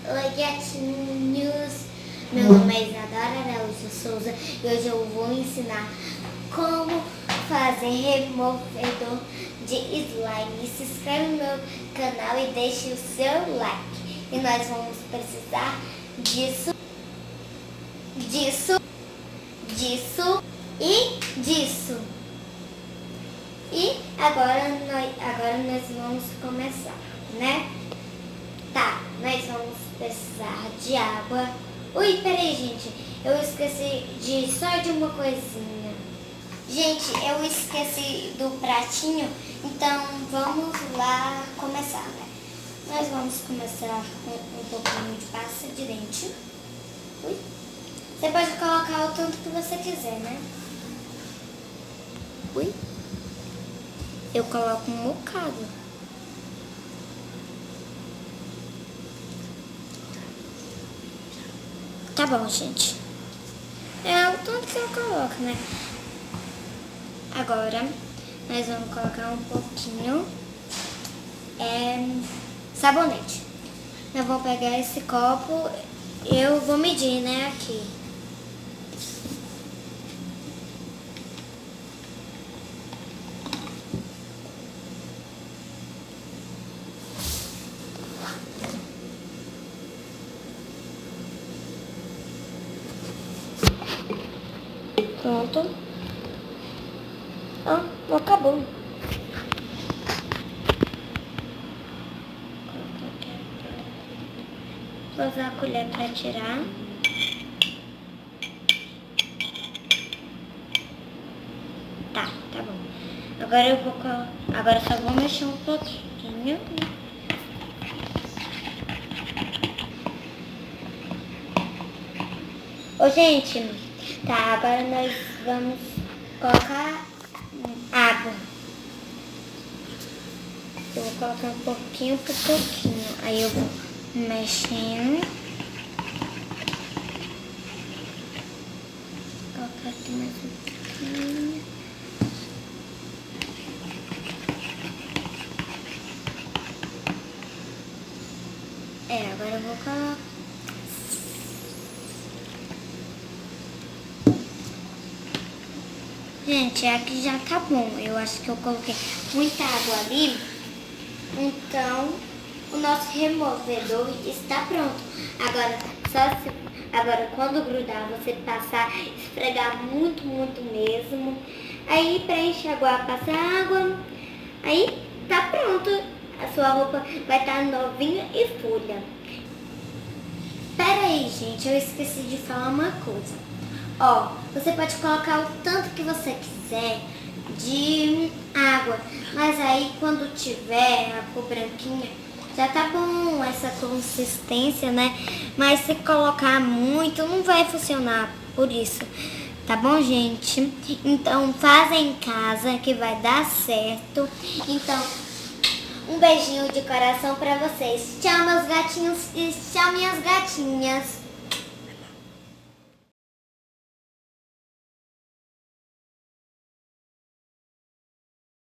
Oi, gatinhos! Meu nome é Isadora Araújo Souza e hoje eu vou ensinar como fazer removedor de slime. Se inscreve no meu canal e deixe o seu like. E nós vamos precisar disso e disso. E agora nós vamos começar, né? Tá, nós vamos precisar de água. Ui, peraí, gente. Eu esqueci só de uma coisinha. Gente, eu esqueci do pratinho. Então, vamos lá começar, né? Nós vamos começar com um pouquinho de pasta de dente. Ui. Você pode colocar o tanto que você quiser, né? Ui. Eu coloco um bocado. Tá bom, gente. É o tanto que eu coloco, né? Agora, nós vamos colocar um pouquinho sabonete. Eu vou pegar esse copo, eu vou medir, né, aqui. Pronto. Ah, não acabou. Vou usar a colher para tirar. Tá bom. Agora eu vou agora só vou mexer um pouquinho. Ô, gente, tá, agora nós vamos colocar água. Eu vou colocar um pouquinho por pouquinho. Aí eu vou mexendo. Vou colocar aqui mais um pouquinho. Agora eu vou colocar. Gente, aqui já tá bom. Eu acho que eu coloquei muita água ali. Então, o nosso removedor está pronto. Agora quando grudar, você passar, esfregar muito mesmo. Aí preenche água, passa água. Aí tá pronto. A sua roupa vai estar novinha e folha. Pera aí, gente, eu esqueci de falar uma coisa. Ó, você pode colocar o tanto que você quiser de água, mas aí quando tiver a cor branquinha, já tá bom essa consistência, né? Mas se colocar muito, não vai funcionar por isso, tá bom, gente? Então, faz em casa que vai dar certo. Então, um beijinho de coração pra vocês. Tchau, meus gatinhos e tchau, minhas gatinhas.